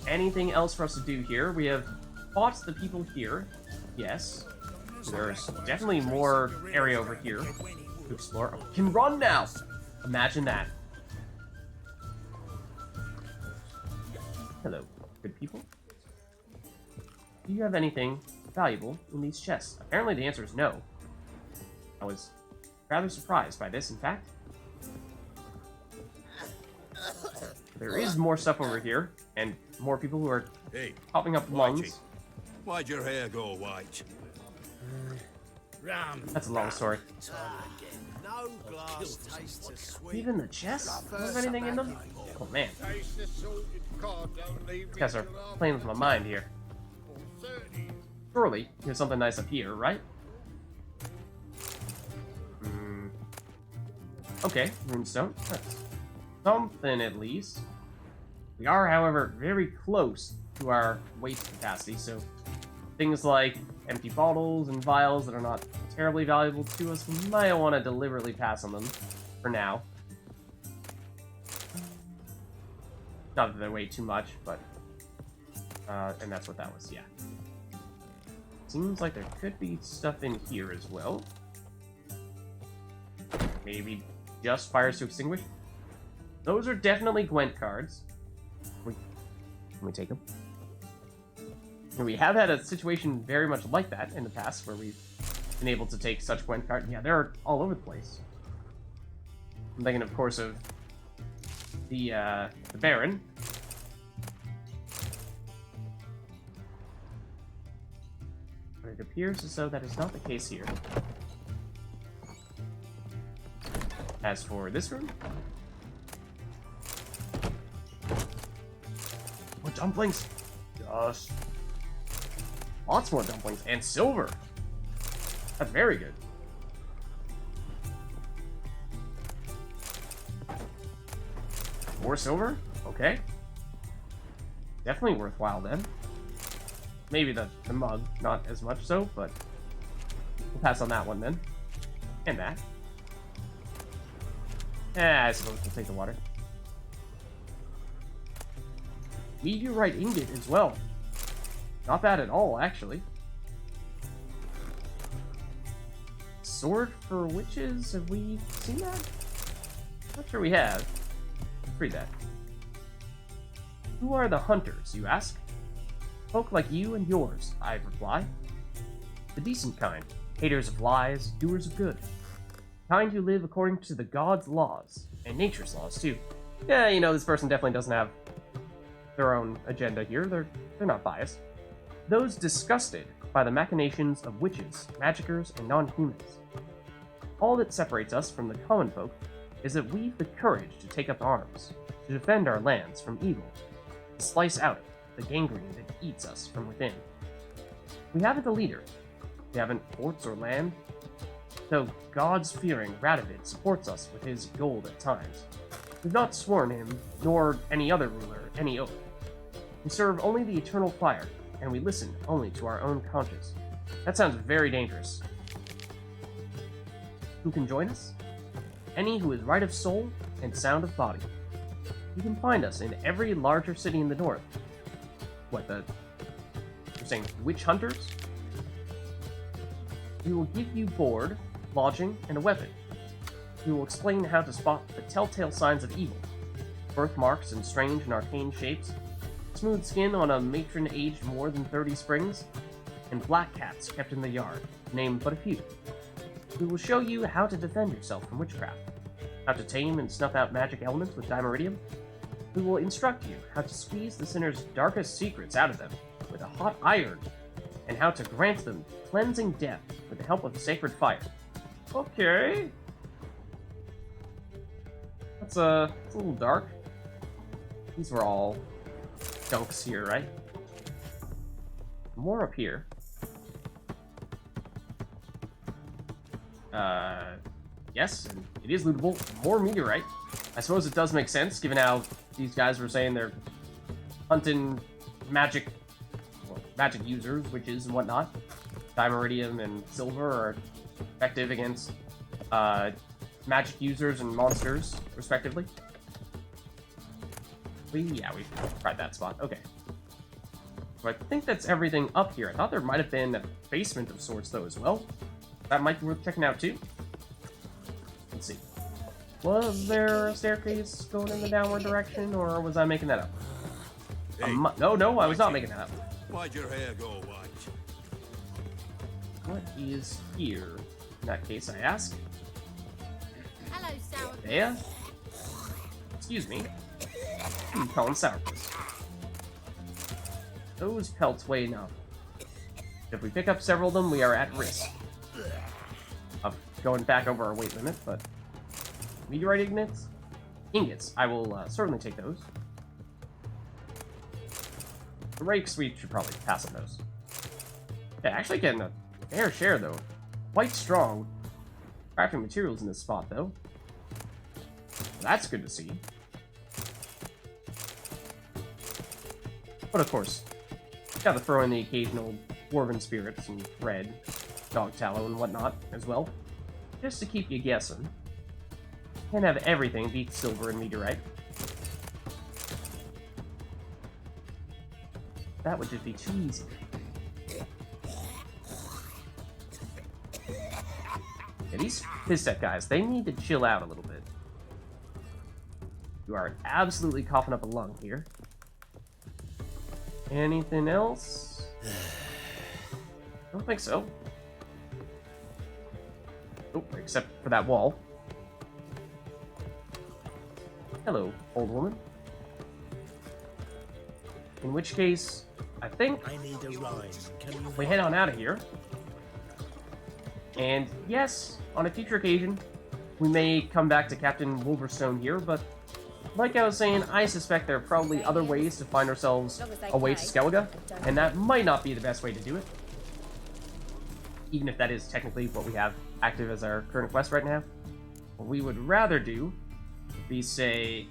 anything else for us to do here. We have fought the people here. Yes. There's definitely more area over here to explore. Oh, we can run now! Imagine that. Hello, good people. Do you have anything valuable in these chests? Apparently the answer is no. I was rather surprised by this, in fact. There is more stuff over here, and more people who are popping up lungs. Why'd your hair go white? That's a long story. Even the chests? Do you have anything in them? Oh man. These guys are playing with my mind here. Surely, there's something nice up here, right? Okay, runestone. That's something at least. We are, however, very close to our waste capacity, so things like empty bottles and vials that are not terribly valuable to us, we might want to deliberately pass on them for now. Not that they weigh too much, but... and that's what that was, yeah. Seems like there could be stuff in here as well. Maybe just fires to extinguish. Those are definitely Gwent cards. Can we take them? And we have had a situation very much like that in the past, where we've been able to take such Gwent cards. Yeah, they're all over the place. I'm thinking, of course, of the Baron. But it appears as though that is not the case here. As for this room... more dumplings! Gosh. Lots more dumplings. And silver! That's very good. More silver? Okay. Definitely worthwhile then. Maybe the mug, not as much so, but we'll pass on that one then. And that. I suppose we'll take the water. Meteorite ingot as well. Not bad at all, actually. Sword for witches? Have we seen that? Not sure we have. Let's read that. Who are the hunters, you ask? Folk like you and yours, I reply. The decent kind, haters of lies, doers of good. Kind who live according to the gods' laws, and nature's laws, too. Yeah, you know, this person definitely doesn't have their own agenda here. They're not biased. Those disgusted by the machinations of witches, magicers, and non-humans. All that separates us from the common folk is that we've the courage to take up arms, to defend our lands from evil, to slice out the gangrene that eats us from within. We haven't a leader. We haven't ports or land. Though God's fearing Radovid supports us with his gold at times. We've not sworn him, nor any other ruler, any oath. We serve only the eternal fire, and we listen only to our own conscience. That sounds very dangerous. Who can join us? Any who is right of soul and sound of body. You can find us in every larger city in the north. What, you're saying witch hunters? We will give you board, lodging, and a weapon. We will explain how to spot the telltale signs of evil. Birthmarks in strange and arcane shapes, smooth skin on a matron aged more than 30 springs, and black cats kept in the yard, named but a few. We will show you how to defend yourself from witchcraft, how to tame and snuff out magic elements with dimeridium. We will instruct you how to squeeze the sinner's darkest secrets out of them with a hot iron, and how to grant them cleansing death with the help of sacred fire. Okay. That's a little dark. These were all dunks here, right? More up here. Yes, and it is lootable. More meteorite. I suppose it does make sense, given how these guys were saying they're hunting magic users, witches, and whatnot. Dimeridium and silver are effective against magic users and monsters, respectively. We've tried that spot. Okay. So I think that's everything up here. I thought there might have been a basement of sorts, though, as well. That might be worth checking out, too. Let's see. Was there a staircase going in the downward direction, or was I making that up? Hey, No, I was not making that up. why'd your hair go white? What is here? In that case, I ask. Hello, Sour. Thea? Excuse me. Calling Sourpuss. Those pelts weigh enough. If we pick up several of them, we are at risk of going back over our weight limit, but meteorite ingots. I will certainly take those. The rakes, we should probably pass on those. Yeah, actually getting a fair share, though. Quite strong. Crafting materials in this spot, though. That's good to see. But of course, gotta throw in the occasional dwarven spirits and red, dog tallow and whatnot as well, just to keep you guessing. Can't have everything beat silver and meteorite. That would just be too easy. Yeah, these Piztec guys, they need to chill out a little bit. You are absolutely coughing up a lung here. Anything else? I don't think so. Oh, except for that wall. Hello, old woman. In which case, I think I need a rhyme. Can you we head on out of here. And yes, on a future occasion, we may come back to Captain Wolverstone here, but like I was saying, I suspect there are probably other ways to find ourselves a way to Skellige, and that might not be the best way to do it. Even if that is technically what we have active as our current quest right now. What we would rather do would be, say...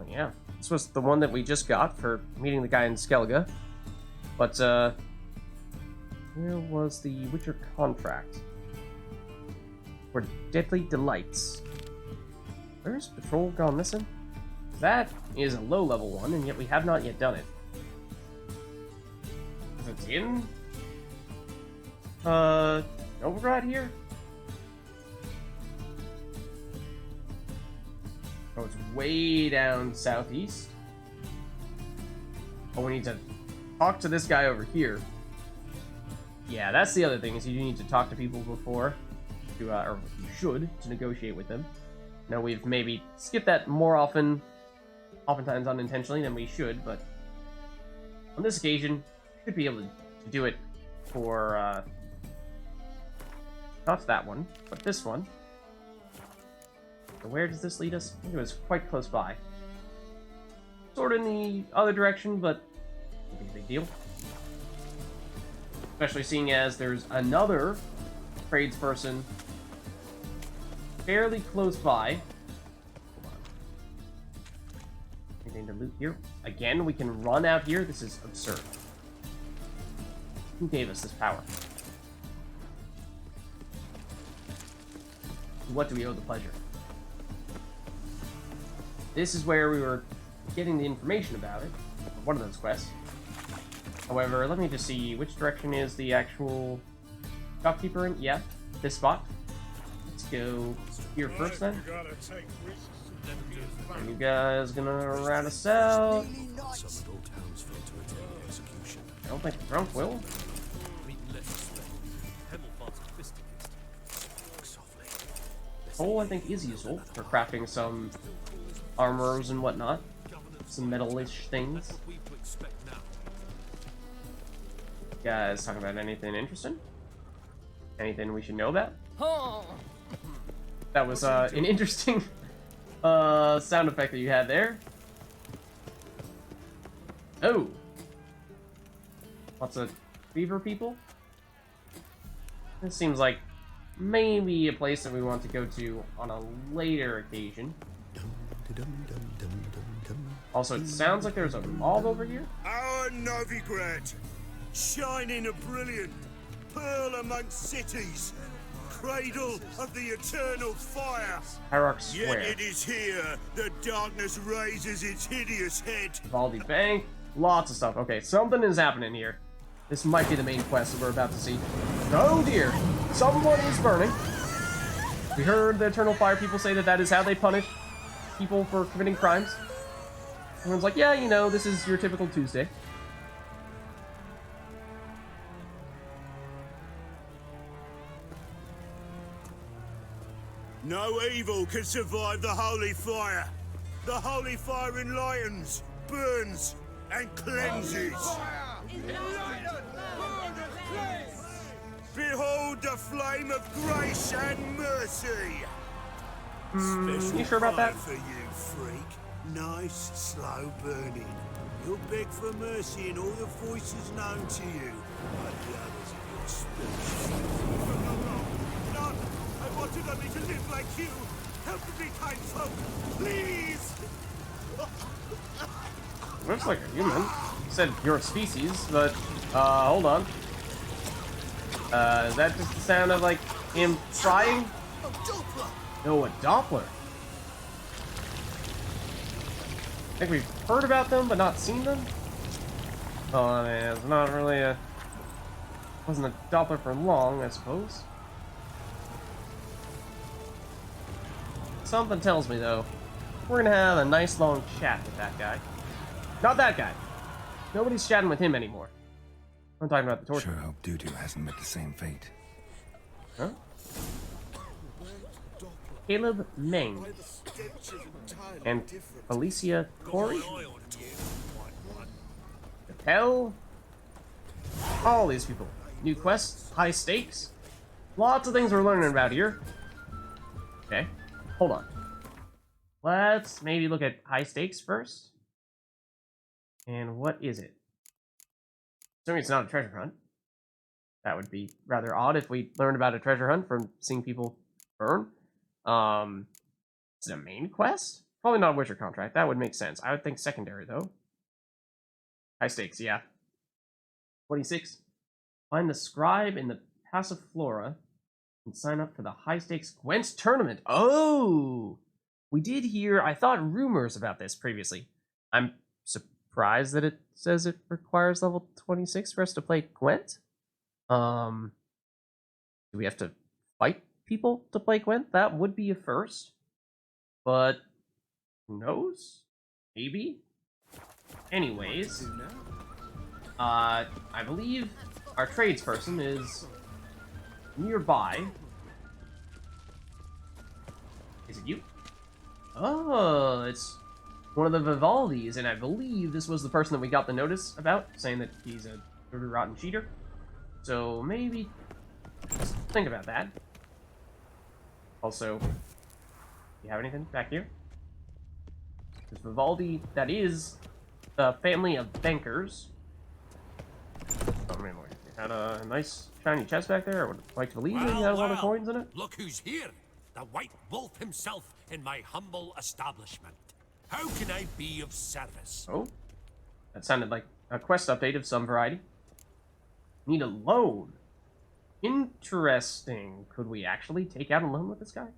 Oh yeah, this was the one that we just got for meeting the guy in Skellige. But, where was the Witcher contract? For Deadly Delights. Where's Patrol gone missing? That is a low-level one, and yet we have not yet done it. Is it in... Novigrad here? Oh, it's way down southeast. Oh, we need to talk to this guy over here. Yeah, that's the other thing, is you need to talk to people before, to, or you should, to negotiate with them. Now, we've maybe skipped that more oftentimes unintentionally than we should, but on this occasion, should be able to do it for, not that one, but this one. So where does this lead us? I think it was quite close by. Sort of in the other direction, but not a big deal. Especially seeing as there's another tradesperson fairly close by. Hold on. Anything to loot here? Again, we can run out here. This is absurd. Who gave us this power? What do we owe the pleasure? This is where we were getting the information about it. One of those quests. However, let me just see which direction is the actual shopkeeper in. Yeah, this spot. Let's go here first then. Are you guys gonna rat us out? I don't think the drunk will. Coal, I think, is useful for crafting some armors and whatnot. Some metal-ish things. Guys, talking about anything interesting? Anything we should know about? That was an interesting sound effect that you had there. Oh! Lots of beaver people? This seems like maybe a place that we want to go to on a later occasion. Also, it sounds like there's a mob over here. Our Novigrad, shining a brilliant pearl amongst cities, cradle of the eternal fire. Hierarch Yet Square. it is here that darkness raises its hideous head. Valdi Bank. Lots of stuff. Okay, something is happening here. This might be the main quest that we're about to see. Oh dear, someone is burning. We heard the Eternal Fire people say that that is how they punish people for committing crimes. Everyone's like, yeah, you know, this is your typical Tuesday. No evil can survive the holy fire. The holy fire enlightens, burns, and cleanses. Behold the flame of grace and mercy. Special You sure about that? fire for you, freak. Nice, slow burning. You'll beg for mercy in all the voices known to you, like the others of your species. No, I wanted only to live like you. Help me, kind folk, please. Looks like a human. You said your species, but, hold on. Is that just the sound of, like, him trying? No, a Doppler. I think we've heard about them, but not seen them. Oh, man, it's not really a... Wasn't a Doppler for long, I suppose. Something tells me, though, we're gonna have a nice long chat with that guy. Not that guy. Nobody's chatting with him anymore. I'm talking about the torture. Sure hope Doo-Doo hasn't met the same fate. Huh? Caleb Meng and Felicia Corey. Hell, all these people. New quests, high stakes, lots of things we're learning about here. Okay, hold on. Let's maybe look at high stakes first. And what is it? Assuming it's not a treasure hunt. That would be rather odd if we learned about a treasure hunt from seeing people burn. Is it a main quest? Probably not a Witcher contract. That would make sense. I would think secondary, though. High stakes, yeah. 26. Find the scribe in the Passiflora and sign up for the high stakes Gwent tournament. Oh! We did hear, I thought, rumors about this previously. I'm surprised that it says it requires level 26 for us to play Gwent. Do we have to fight people to play Gwent? That would be a first. But who knows? Maybe. Anyways, I believe our tradesperson is nearby. Is it you? Oh, it's one of the Vivaldis, and I believe this was the person that we got the notice about, saying that he's a dirty, rotten cheater. So maybe just think about that. Also, do you have anything back here? There's Vivaldi, that is the family of bankers. Oh man, you had a nice shiny chest back there. I would like to believe that you had a lot of coins in it. Look who's here! The White Wolf himself in my humble establishment. How can I be of service? Oh, that sounded like a quest update of some variety. Need a loan. Interesting. Could we actually take out a loan with this guy?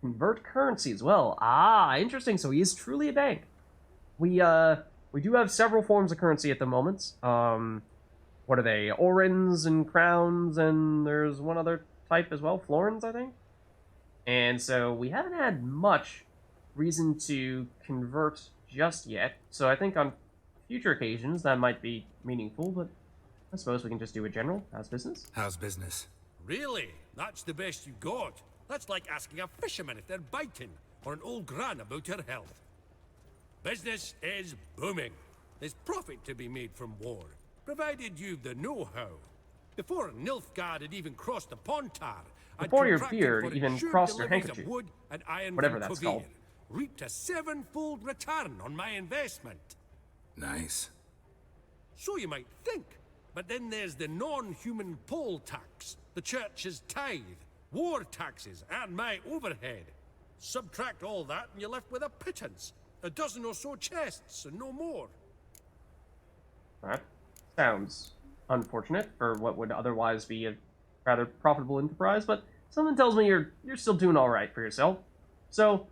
Convert currency as well. Ah, interesting. So he is truly a bank. We do have several forms of currency at the moment. What are they? Orens and crowns, and there's one other type as well, florins, I think. And so we haven't had much reason to convert just yet. So I think on future occasions that might be meaningful, but I suppose we can just do a general. How's business? How's business? Really? That's the best you got? That's like asking a fisherman if they're biting, or an old gran about her health. Business is booming. There's profit to be made from war, provided you've the know-how. Before Nilfgaard had even crossed the Pontar, Before your beard even crossed your handkerchief. wood and iron Whatever from that's Kovir, called. reaped a 7-fold return on my investment. Nice. So you might think. But then there's the non-human poll tax, the church's tithe, war taxes, and my overhead. Subtract all that and you're left with a pittance. A dozen or so chests and no more. That sounds unfortunate for what would otherwise be a rather profitable enterprise, but something tells me you're still doing all right for yourself. So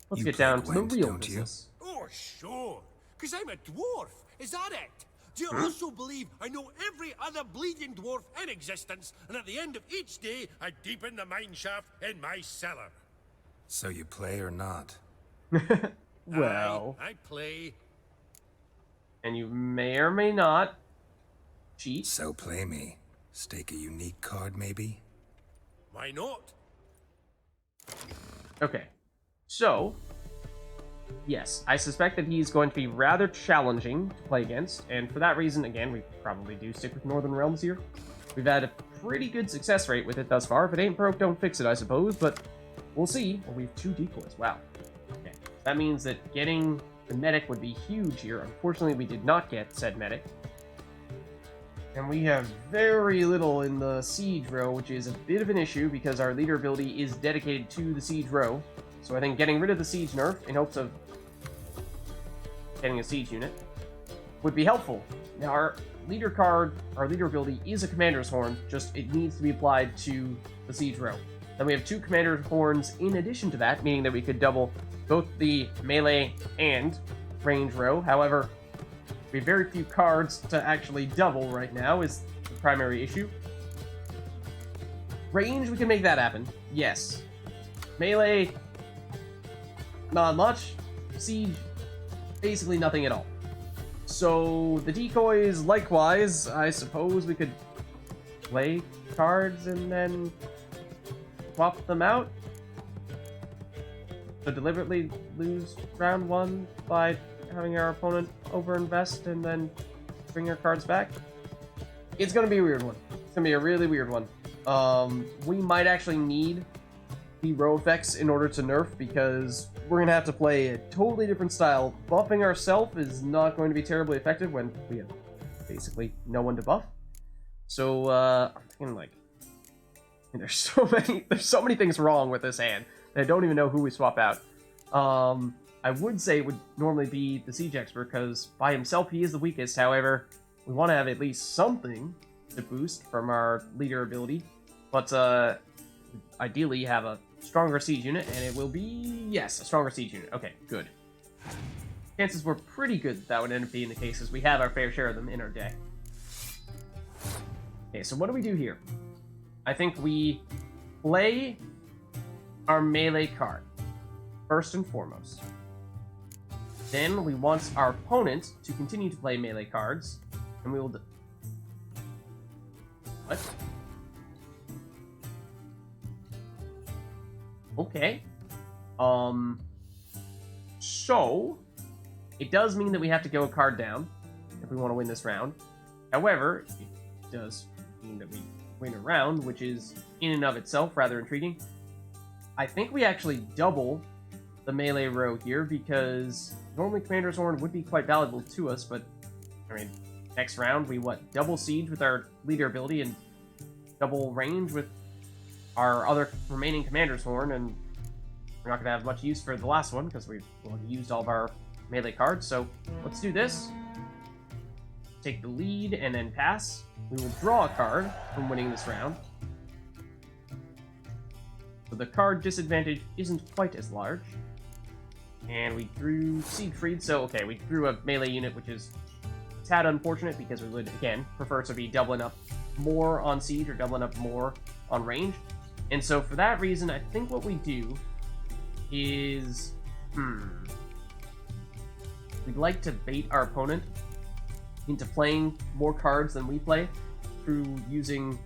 let's You get play down to the Gwent, real don't you? business. Oh, sure. Because I'm a dwarf, is that it? Do you also believe I know every other bleeding dwarf in existence, and at the end of each day, I deepen the mine shaft in my cellar? So you play or not? Well, I play. and you may or may not cheat. So play me. Stake a unique card, maybe? Why not? Okay, so yes, I suspect that he's going to be rather challenging to play against, and for that reason, again, we probably do stick with Northern Realms here. We've had a pretty good success rate with it thus far. If it ain't broke, don't fix it, I suppose, but we'll see. Well, we have 2 decoys. Wow. Okay, that means that getting the medic would be huge here. Unfortunately, we did not get said medic. And we have very little in the siege row, which is a bit of an issue because our leader ability is dedicated to the siege row. So I think getting rid of the siege nerf in hopes of getting a siege unit would be helpful. Now our leader card, our leader ability is a commander's horn, just it needs to be applied to the siege row. Then we have 2 commander's horns in addition to that, meaning that we could double both the melee and range row. However, we have very few cards to actually double right now is the primary issue. Range, we can make that happen. Yes. Melee, not much. Siege, basically nothing at all. So the decoys, likewise, I suppose we could play cards and then swap them out. So deliberately lose round 1 by having our opponent overinvest and then bring our cards back. It's gonna be a weird one. It's gonna be a really weird one. We might actually need the row effects in order to nerf because we're gonna have to play a totally different style. Buffing ourselves is not going to be terribly effective when we have basically no one to buff. So I'm thinking like there's so many things wrong with this hand that I don't even know who we swap out. I would say it would normally be the Siege Expert, because by himself he is the weakest. However, we want to have at least something to boost from our leader ability. But ideally have a stronger siege unit, and it will be, yes, a stronger siege unit. Okay, good. Chances were pretty good that would end up being the case, as we have our fair share of them in our deck. Okay, so what do we do here? I think we play our melee card, first and foremost. Then we want our opponent to continue to play melee cards, and we will do... What? Okay. So, it does mean that we have to go a card down if we want to win this round. However, it does mean that we win a round, which is in and of itself rather intriguing. I think we actually double the melee row here, because normally Commander's Horn would be quite valuable to us, but, I mean, next round we, double siege with our leader ability and double range with our other remaining Commander's Horn, and we're not going to have much use for the last one, because we've used all of our melee cards, so let's do this. Take the lead and then pass. We will draw a card from winning this round. So the card disadvantage isn't quite as large. And we drew Siegfried, so okay, we drew a melee unit, which is a tad unfortunate, because we would, again, prefer to be doubling up more on siege or doubling up more on range. And so for that reason, I think what we do is... we'd like to bait our opponent into playing more cards than we play through using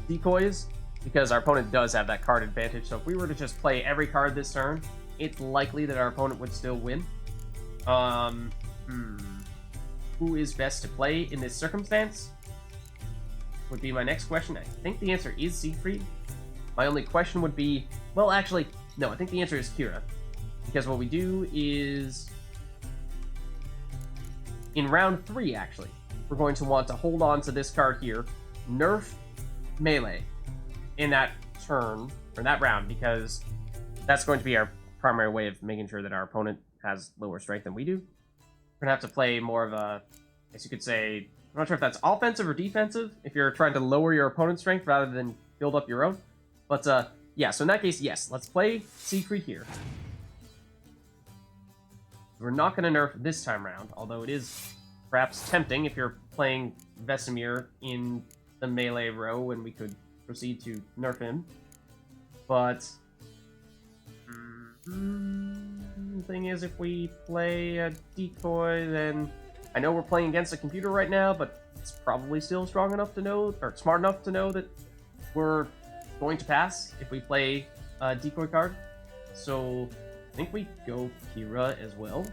decoys, because our opponent does have that card advantage. So if we were to just play every card this turn, it's likely that our opponent would still win. Who is best to play in this circumstance? Would be my next question. I think the answer is Siegfried. My only question would be, well, actually, no, I think the answer is Kira. Because what we do is, in round 3, actually, we're going to want to hold on to this card here, nerf melee in that turn, or that round, because that's going to be our primary way of making sure that our opponent has lower strength than we do. We're going to have to play more of a, I guess you could say, I'm not sure if that's offensive or defensive, if you're trying to lower your opponent's strength rather than build up your own. But, yeah, so in that case, yes, let's play Siegfried here. We're not going to nerf this time around, although it is perhaps tempting if you're playing Vesemir in the melee row, and we could proceed to nerf him. But the thing is, if we play a decoy, then I know we're playing against a computer right now, but it's probably still strong enough to know, or smart enough to know that we're going to pass if we play a decoy card. So I think we go Kira as well.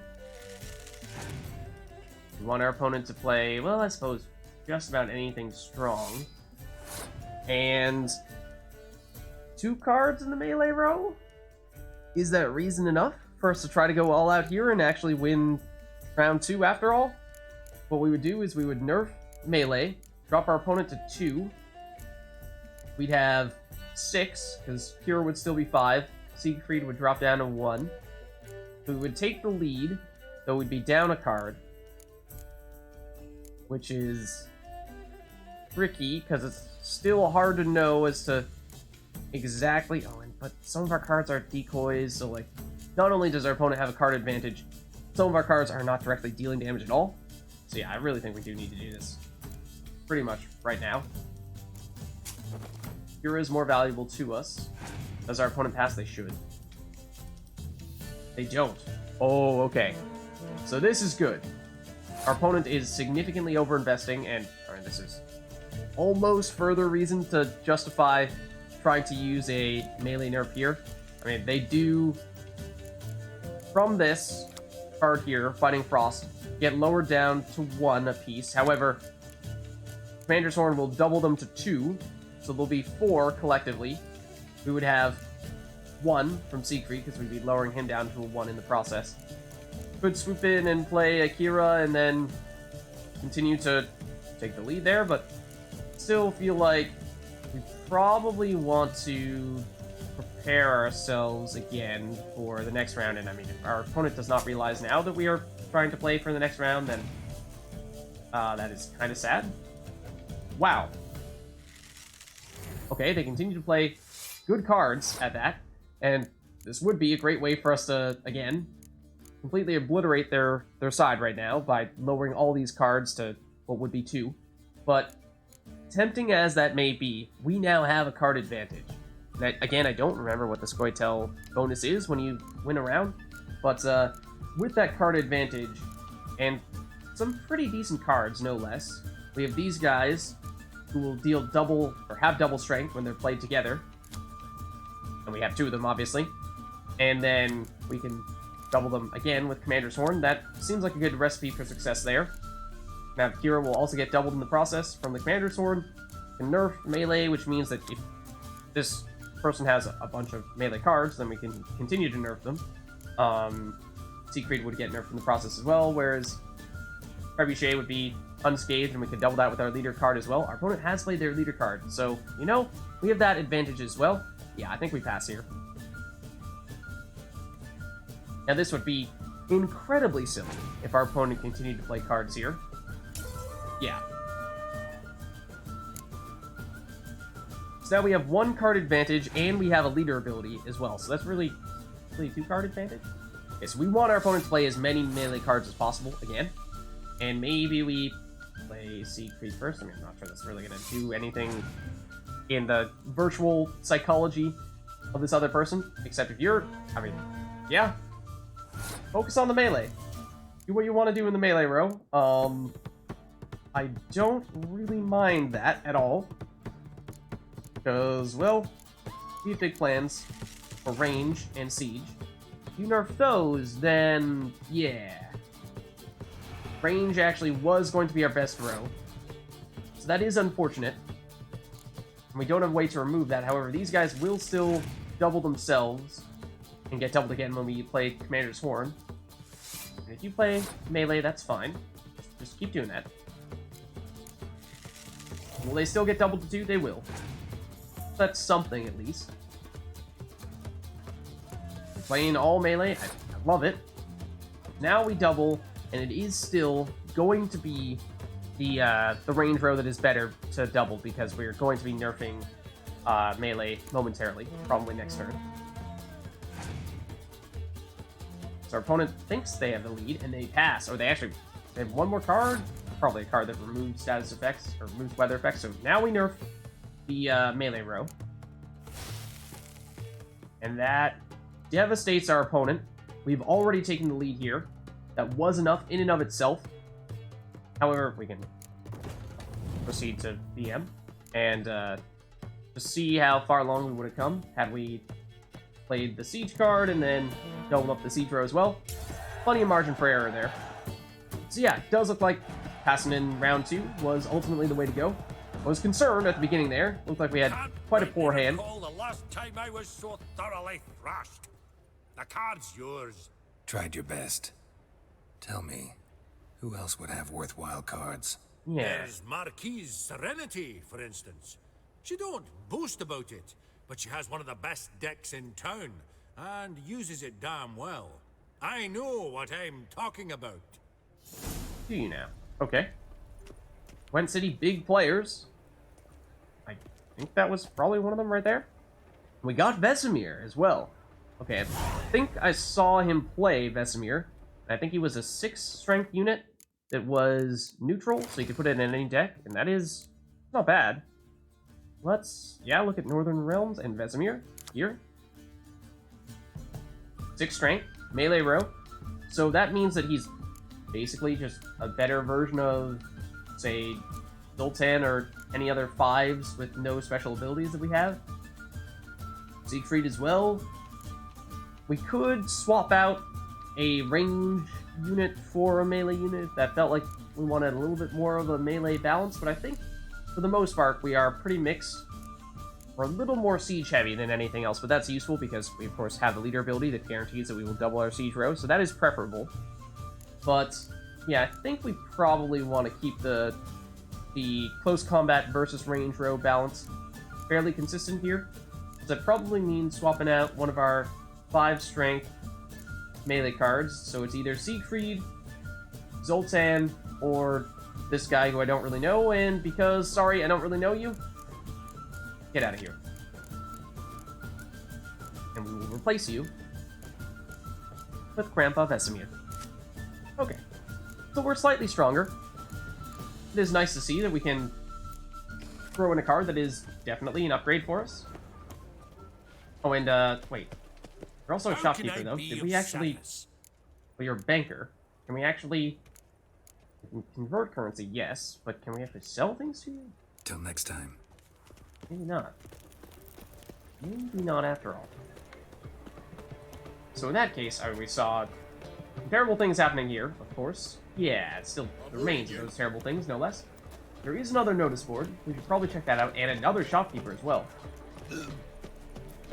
We want our opponent to play, well, I suppose, just about anything strong. And 2 cards in the melee row? Is that reason enough for us to try to go all out here and actually win round 2 after all? What we would do is we would nerf melee, drop our opponent to 2. We'd have 6, because Kira would still be 5. Siegfried would drop down to 1. We would take the lead, though we'd be down a card. Which is tricky, because it's still hard to know as to exactly... Oh, but some of our cards are decoys, so, like, not only does our opponent have a card advantage, some of our cards are not directly dealing damage at all. So yeah, I really think we do need to do this pretty much right now. Kira is more valuable to us. Does our opponent pass? They should. They don't. Oh, okay. So this is good. Our opponent is significantly overinvesting, and this is almost further reason to justify trying to use a melee nerf here. I mean, they do, from this card here, Fighting Frost, get lowered down to 1 apiece. However, Commander's Horn will double them to 2, so there'll be 4 collectively. We would have 1 from Siegfried, because we'd be lowering him down to a 1 in the process. Could swoop in and play Akira and then continue to take the lead there, but still feel like we probably want to prepare ourselves again for the next round. And I mean, if our opponent does not realize now that we are trying to play for the next round, then that is kind of sad. Wow. Okay, they continue to play good cards at that, and this would be a great way for us to, again, completely obliterate their side right now by lowering all these cards to what would be 2. But tempting as that may be, we now have a card advantage. That, again, I don't remember what the Scoia'tael bonus is when you win a round, but with that card advantage, and some pretty decent cards, no less, we have these guys who will deal double, or have double strength when they're played together. And we have 2 of them, obviously. And then we can double them again with Commander's Horn. That seems like a good recipe for success there. Now, Kira will also get doubled in the process from the Commander's Horn. Can nerf melee, which means that if this person has a bunch of melee cards, then we can continue to nerf them. Siegfried would get nerfed in the process as well, whereas Trebuchet would be unscathed, and we could double that with our leader card as well. Our opponent has played their leader card, so, you know, we have that advantage as well. Yeah, I think we pass here. Now, this would be incredibly silly if our opponent continued to play cards here. Yeah. So now we have 1 card advantage, and we have a leader ability as well. So that's really 2 card advantage. Okay, so we want our opponent to play as many melee cards as possible, again. And maybe we play Siegfried first. I mean, I'm not sure that's really going to do anything in the virtual psychology of this other person. Except if you're... I mean, yeah. Focus on the melee. Do what you want to do in the melee row. I don't really mind that at all. Because, well, we have big plans for range and siege. If you nerf those, then yeah. Range actually was going to be our best row. So that is unfortunate. And we don't have a way to remove that. However, these guys will still double themselves and get doubled again when we play Commander's Horn. And if you play melee, that's fine. Just keep doing that. Will they still get doubled to 2? They will. That's something, at least. Playing all melee, I love it. Now we double, and it is still going to be the range row that is better to double, because we're going to be nerfing melee momentarily, probably next turn. So our opponent thinks they have the lead, and they pass. Or they actually have one more card. Probably a card that removes status effects, or removes weather effects. So now we nerf the melee row. And that devastates our opponent. We've already taken the lead here. That was enough in and of itself. However, we can proceed to DM and just see how far along we would have come had we played the siege card and then doubled up the siege row as well. Plenty of margin for error there. So yeah, it does look like passing in round 2 was ultimately the way to go. I was concerned at the beginning there. Looked like we had quite a poor hand. The last time I was so thoroughly thrashed. The card's yours. Tried your best. Tell me, who else would have worthwhile cards? Yeah. There's Marquise Serenity, for instance. She don't boast about it, but she has one of the best decks in town, and uses it damn well. I know what I'm talking about. Do you now? Okay. Gwent City, big players. I think that was probably one of them right there. We got Vesemir as well. Okay, I think I saw him play Vesemir. I think he was a 6 strength unit that was neutral, so you could put it in any deck, and that is not bad. Let's, yeah, look at Northern Realms and Vesemir here. 6 strength, melee row. So that means that he's basically just a better version of, say, Zoltan or any other 5s with no special abilities that we have. Siegfried as well. We could swap out a range unit for a melee unit if that felt like we wanted a little bit more of a melee balance, but I think for the most part we are pretty mixed. We're a little more siege heavy than anything else, but that's useful because we of course have the leader ability that guarantees that we will double our siege row, so that is preferable. But yeah, I think we probably want to keep the close combat versus range row balance fairly consistent here. So that probably means swapping out one of our 5 strength melee cards, so it's either Siegfried, Zoltan, or this guy who I don't really know, and because, sorry, I don't really know you, get out of here. And we will replace you with Grandpa Vesemir. Okay, so we're slightly stronger. It is nice to see that we can throw in a card that is definitely an upgrade for us. Oh, and, wait. You're also a shopkeeper, though. Did we actually... Well, you're a banker. Can we actually... We can convert currency, yes, but can we actually sell things to you? Till next time. Maybe not. Maybe not after all. So in that case, we saw terrible things happening here, of course. Yeah, it still remains those terrible things, no less. There is another notice board. We should probably check that out, and another shopkeeper as well.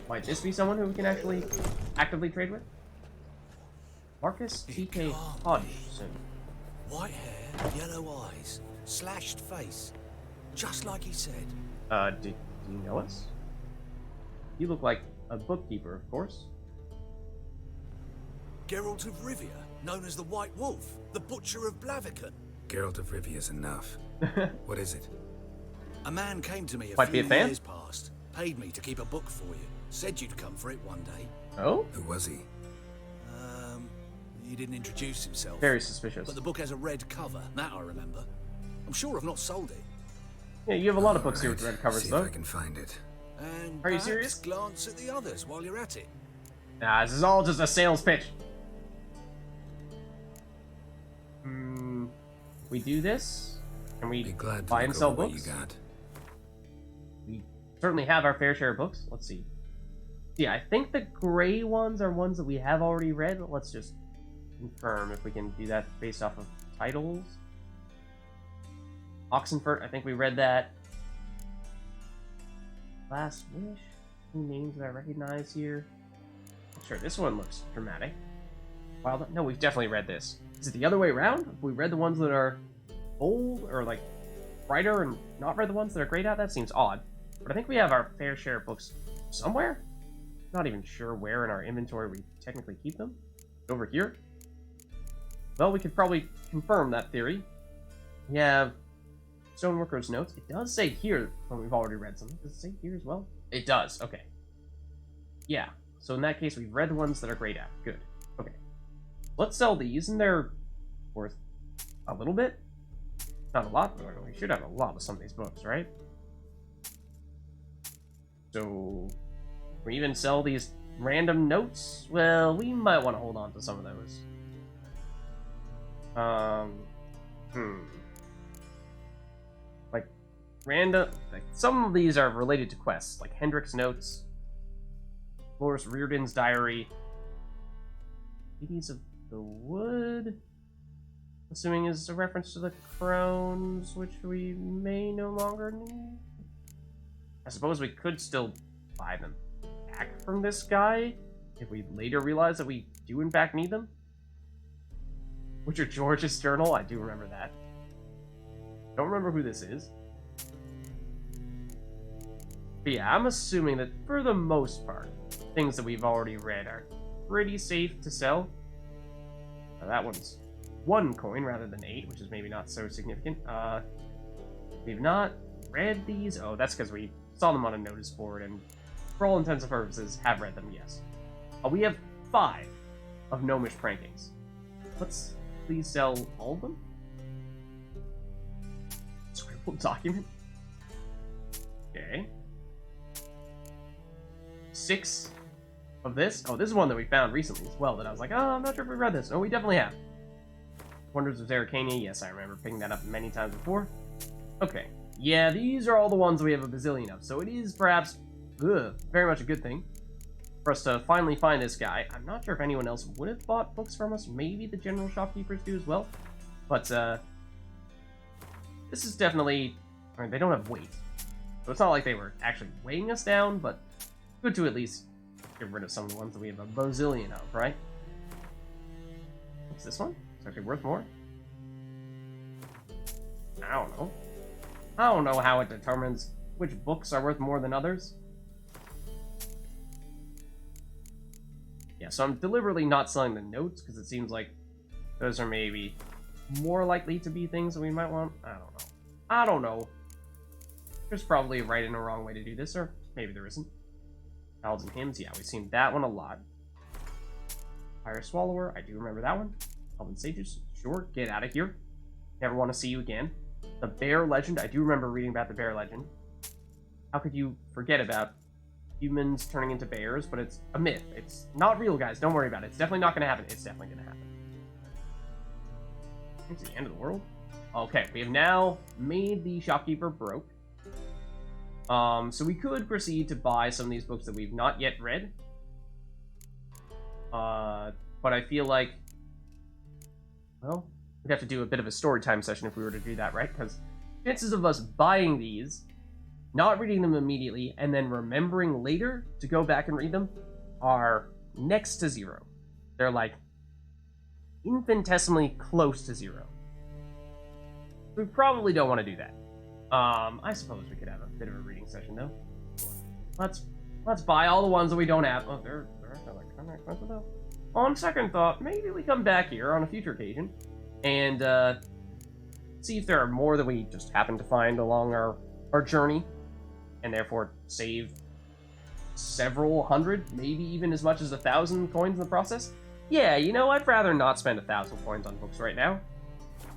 Might this be someone who we can actually actively trade with? Marcus T.K. Hodgson. White hair, yellow eyes, slashed face. Just like he said. Do you know us? You look like a bookkeeper, of course. Geralt of Rivia, known as the White Wolf, the Butcher of Blaviken. Geralt of Rivia's enough. What is it? A man came to me a Might be few a fan? years past, paid me to keep a book for you, said you'd come for it one day. Oh? Who was he? He didn't introduce himself. Very suspicious. But the book has a red cover, that I remember. I'm sure I've not sold it. Yeah, you have a lot of books here with Right, red covers, see though. if I can find it. And Are you perhaps serious? glance at the others while you're at it. Nah, this is all just a sales pitch. We do this? Can we Be glad to buy and look sell over what books? you got. We certainly have our fair share of books. Let's see. Yeah, I think the gray ones are ones that we have already read. Let's just confirm if we can do that based off of titles. Oxenfurt, I think we read that. Last Wish. Any names that I recognize here? Sure, this one looks dramatic. Wild. No, we've definitely read this. Is it the other way around? Have we read the ones that are bold or like brighter and not read the ones that are grayed out? That seems odd. But I think we have our fair share of books somewhere. Not even sure where in our inventory we technically keep them. Over here. Well, we could probably confirm that theory. We have Stoneworker's Notes. It does say here when we've already read something. Does it say here as well? It does. Okay. Yeah. So in that case, we've read the ones that are grayed out. Good. Okay. Let's sell these, and they're worth a little bit. Not a lot, but we should have a lot of some of these books, right? So, we even sell these random notes? Well, we might want to hold on to some of those. Like, random... Like, some of these are related to quests, like Hendrick's notes, Loris Reardon's diary, Ladies of the Wood, assuming is a reference to the crones, which we may no longer need. I suppose we could still buy them back from this guy if we later realize that we do in fact need them. Richard George's journal, I do remember that. Don't remember who this is. But yeah, I'm assuming that for the most part, things that we've already read are pretty safe to sell. Now that one's 1 coin rather than 8, which is maybe not so significant. We've not read these. Oh, that's because we saw them on a notice board and for all intents and purposes have read them, yes. We have 5 of Gnomish Prankings. Let's please sell all of them. Scribbled document. Okay. 6 of this. Oh, this is one that we found recently as well that I was like, oh, I'm not sure if we read this. No, we definitely have. Wonders of Zerrikania. Yes, I remember picking that up many times before. Okay. Yeah, these are all the ones we have a bazillion of, so it is perhaps very much a good thing for us to finally find this guy. I'm not sure if anyone else would have bought books from us. Maybe the general shopkeepers do as well. But, this is definitely... I mean, they don't have weight. So it's not like they were actually weighing us down, but good to at least get rid of some of the ones that we have a bazillion of, right? What's this one? It's actually worth more? I don't know. I don't know how it determines which books are worth more than others. Yeah, so I'm deliberately not selling the notes, because it seems like those are maybe more likely to be things that we might want. I don't know. There's probably a right and a wrong way to do this, or maybe there isn't. Ballads and Hymns, yeah, we've seen that one a lot. Fire Swallower, I do remember that one. Elven Sages, sure, get out of here. Never want to see you again. The Bear Legend, I do remember reading about the Bear Legend. How could you forget about humans turning into bears? But it's a myth. It's not real, guys. Don't worry about it. It's definitely not going to happen. It's definitely going to happen. It's the end of the world. Okay, we have now made the shopkeeper broke. So we could proceed to buy some of these books that we've not yet read. But I feel like, well, we'd have to do a bit of a story time session if we were to do that, right? Because chances of us buying these, not reading them immediately, and then remembering later to go back and read them are next to 0. They're like infinitesimally close to 0. We probably don't want to do that. I suppose we could have a bit of a reading session though. Let's buy all the ones that we don't have. Oh, they're like kind of expensive though. On second thought, maybe we come back here on a future occasion and see if there are more that we just happen to find along our journey, and therefore save several hundred, maybe even as much as 1,000 coins in the process. Yeah, you know, I'd rather not spend 1,000 coins on books right now.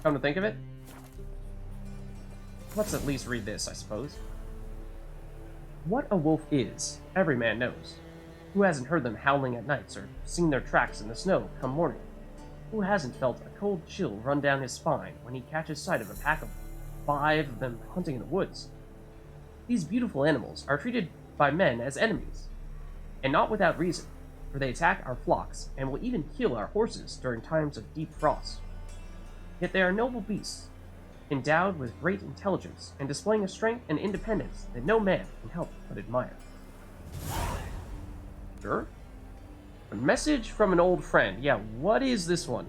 Come to think of it. Let's at least read this, I suppose. What a wolf is, every man knows. Who hasn't heard them howling at nights or seen their tracks in the snow come morning? Who hasn't felt a cold chill run down his spine when he catches sight of a pack of 5 of them hunting in the woods? These beautiful animals are treated by men as enemies, and not without reason, for they attack our flocks and will even kill our horses during times of deep frost. Yet they are noble beasts, endowed with great intelligence and displaying a strength and independence that no man can help but admire. Sure. A message from an old friend. Yeah, what is this one?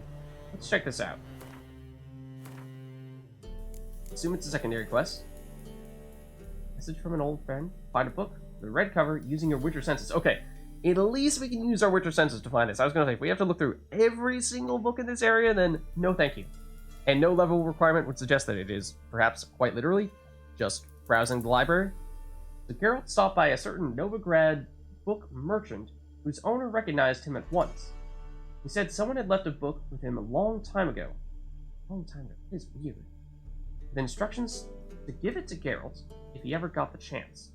Let's check this out. Assume it's a secondary quest. Message from an old friend. Find a book with a red cover using your Witcher senses. Okay, at least we can use our Witcher senses to find this. I was going to say, if we have to look through every single book in this area, then no thank you. And no level requirement would suggest that it is, perhaps quite literally, just browsing the library. So Geralt stopped by a certain Novigrad book merchant whose owner recognized him at once. He said someone had left a book with him a long time ago. A long time ago. It is weird. With instructions to give it to Geralt if he ever got the chance.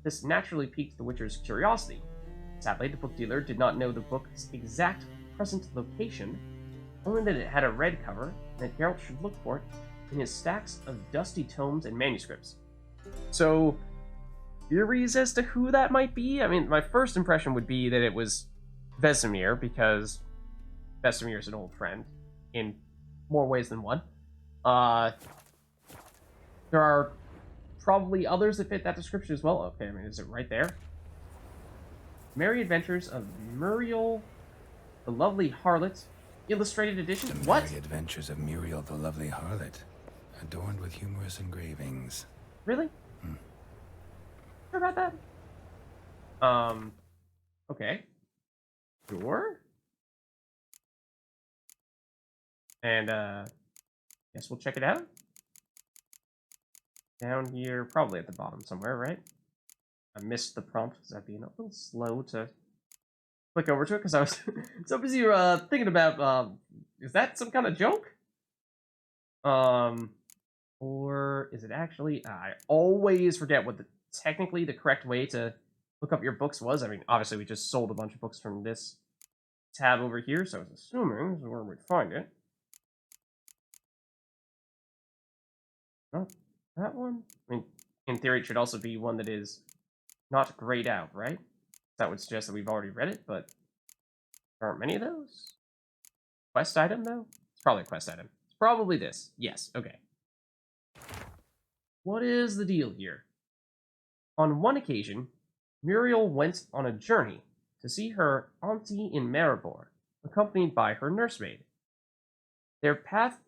This naturally piqued the Witcher's curiosity. Sadly, the book dealer did not know the book's exact present location, only that it had a red cover, and that Geralt should look for it in his stacks of dusty tomes and manuscripts. So, theories as to who that might be? I mean, my first impression would be that it was Vesemir, because Vesemir is an old friend in more ways than one. There are probably others that fit that description as well. Okay, I mean, is it right there? Merry Adventures of Muriel, the Lovely Harlot, Illustrated Edition. The What? Merry Adventures of Muriel, the Lovely Harlot, adorned with humorous engravings. Really? Sure about that? Okay. Sure. And, guess we'll check it out. Down here, probably at the bottom somewhere, right? I missed the prompt because I'd being a little slow to click over to it because I was so busy thinking about, is that some kind of joke? Or is it actually, I always forget what technically the correct way to look up your books was. I mean, obviously we just sold a bunch of books from this tab over here, so I was assuming this is where we'd find it. Not that one? I mean, in theory it should also be one that is not grayed out, right? That would suggest that we've already read it, but there aren't many of those. Quest item, though? It's probably a quest item. It's probably this. Yes, okay. What is the deal here? On one occasion, Muriel went on a journey to see her auntie in Maribor, accompanied by her nursemaid. Their path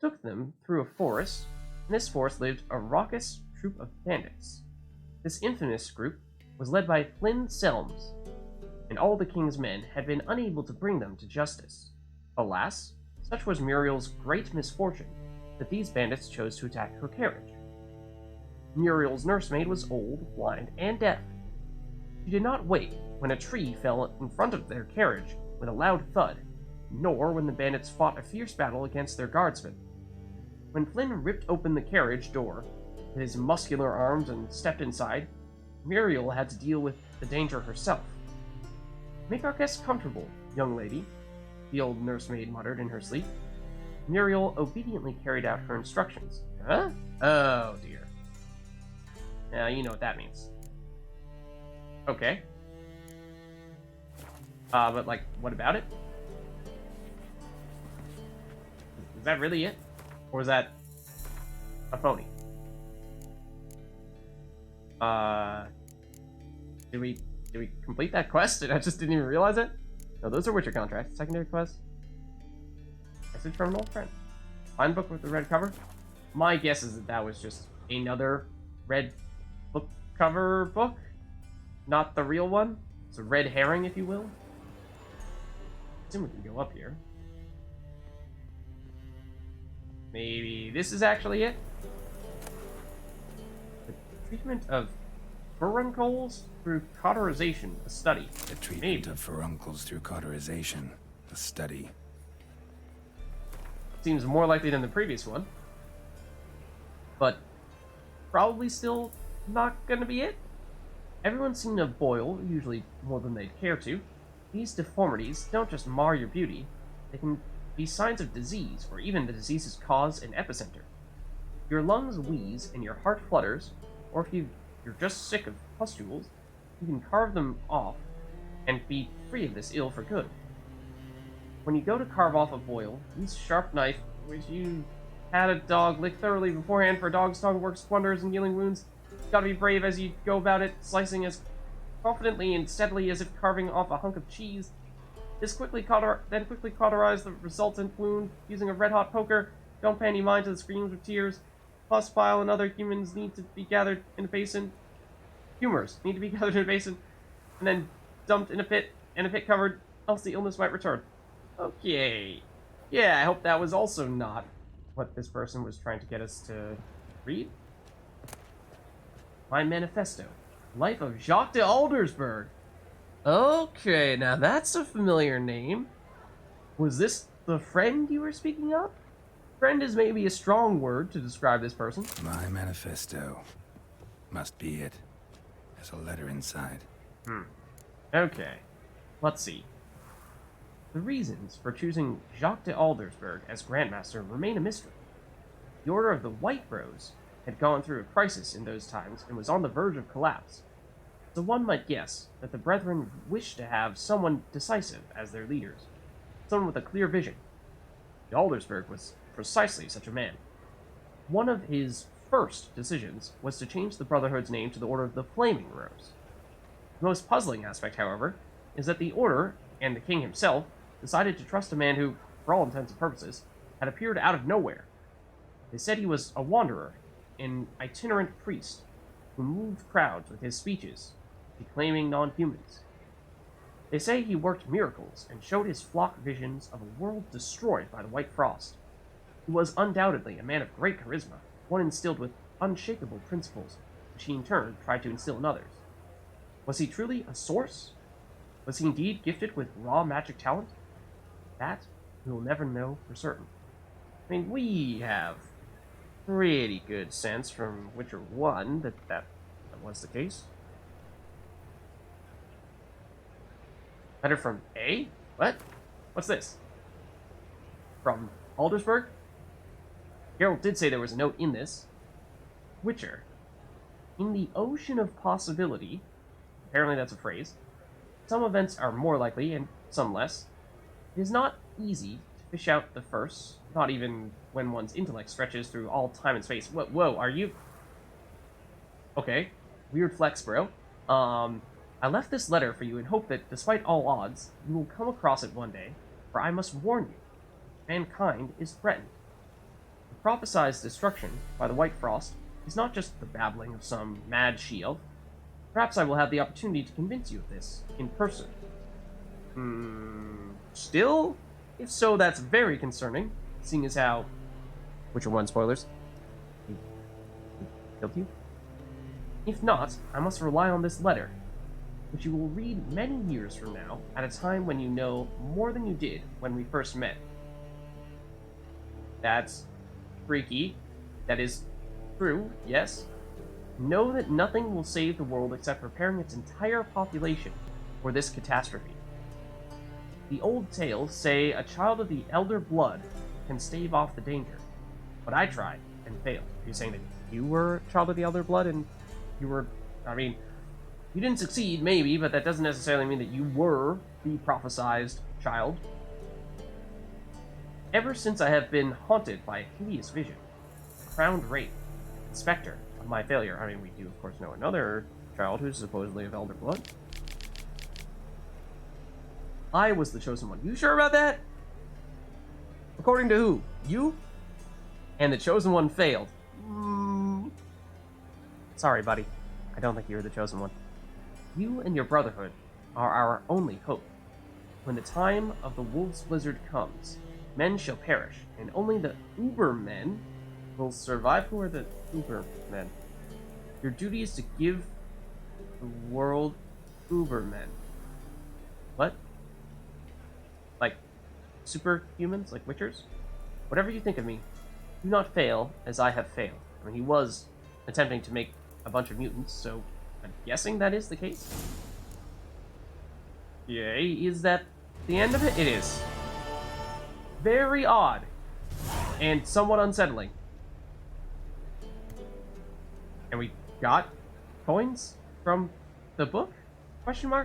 took them through a forest. In this forest lived a raucous troop of bandits. This infamous group was led by Flynn Selms, and all the king's men had been unable to bring them to justice. Alas, such was Muriel's great misfortune that these bandits chose to attack her carriage. Muriel's nursemaid was old, blind, and deaf. She did not wake when a tree fell in front of their carriage with a loud thud, nor when the bandits fought a fierce battle against their guardsmen. When Flynn ripped open the carriage door with his muscular arms and stepped inside, Muriel had to deal with the danger herself. "Make our guests comfortable, young lady," the old nursemaid muttered in her sleep. Muriel obediently carried out her instructions. Huh? Oh, dear. Now, you know what that means. Okay. But, like, what about it? Is that really it? Or is that a phony? Did we complete that quest? I just didn't even realize it? No, those are Witcher contracts. Secondary quest. Message from an old friend. Find book with the red cover. My guess is that that was just another red book cover book. Not the real one. It's a red herring, if you will. I assume we can go up here. Maybe this is actually it? The treatment of furuncles through cauterization, a study. The treatment of furuncles through cauterization, a study. Seems more likely than the previous one. But probably still not gonna be it. Everyone's seen a boil, usually more than they'd care to. These deformities don't just mar your beauty, they can be signs of disease, or even the disease's cause and epicenter. If your lungs wheeze and your heart flutters, or if you're just sick of pustules, you can carve them off and be free of this ill for good. When you go to carve off a boil, use sharp knife, which you had a dog lick thoroughly beforehand, for a dog's tongue works wonders in healing wounds. You gotta be brave as you go about it, slicing as confidently and steadily as if carving off a hunk of cheese. Quickly cauterize the resultant wound using a red-hot poker. Don't pay any mind to the screams or tears. Pus, bile, and other humors need to be gathered in a basin. Humors need to be gathered in a basin, and then dumped in a pit, and a pit covered, else the illness might return. Okay. Yeah, I hope that was also not what this person was trying to get us to read. My Manifesto. Life of Jacques de Aldersberg. Okay, now that's a familiar name. Was this the friend you were speaking of? Friend is maybe a strong word to describe this person. My manifesto. Must be it. There's a letter inside. Okay, let's see. The reasons for choosing Jacques de Aldersberg as Grandmaster remain a mystery. The Order of the White Rose had gone through a crisis in those times and was on the verge of collapse. So one might guess that the Brethren wished to have someone decisive as their leaders, someone with a clear vision. De Aldersberg was precisely such a man. One of his first decisions was to change the Brotherhood's name to the Order of the Flaming Rose. The most puzzling aspect, however, is that the Order, and the King himself, decided to trust a man who, for all intents and purposes, had appeared out of nowhere. They said he was a wanderer, an itinerant priest, who moved crowds with his speeches, declaiming non-humans. They say he worked miracles and showed his flock visions of a world destroyed by the White Frost. He was undoubtedly a man of great charisma, one instilled with unshakable principles, which he in turn tried to instill in others. Was he truly a source? Was he indeed gifted with raw magic talent? That we will never know for certain. I mean, we have pretty good sense from Witcher 1 that was the case. Letter from A? What? What's this? From Aldersberg? Geralt did say there was a note in this. Witcher. In the ocean of possibility, apparently that's a phrase, some events are more likely and some less. It is not easy to fish out the first, not even when one's intellect stretches through all time and space. Whoa, are you... Okay, weird flex, bro. I left this letter for you in hope that, despite all odds, you will come across it one day, for I must warn you. Mankind is threatened. The prophesized destruction by the White Frost is not just the babbling of some mad she-elf. Perhaps I will have the opportunity to convince you of this in person. Still? If so, that's very concerning, seeing as how... Witcher 1 spoilers. He killed you? If not, I must rely on this letter, which you will read many years from now, at a time when you know more than you did when we first met. That's freaky. That is true, yes. Know that nothing will save the world except preparing its entire population for this catastrophe. The old tales say a child of the elder blood can stave off the danger, but I tried and failed. You're saying that you were a child of the elder blood and you were, I mean, you didn't succeed, maybe, but that doesn't necessarily mean that you were the prophesized child. Ever since I have been haunted by a hideous vision, a crowned wraith, the specter of my failure. I mean, we do, of course, know another child who's supposedly of elder blood. I was the chosen one. You sure about that? According to who? You? And the chosen one failed. Sorry, buddy. I don't think you're the chosen one. You and your brotherhood are our only hope. When the time of the wolf's blizzard comes, men shall perish, and only the Ubermen will survive. Who are the Ubermen? Your duty is to give the world Ubermen. What? Like superhumans? Like Witchers? Whatever you think of me, do not fail as I have failed. I mean, he was attempting to make a bunch of mutants, so I'm guessing that is the case. Yay, is that the end of it? It is. Very odd. And somewhat unsettling. And we got coins from the book? Question mark?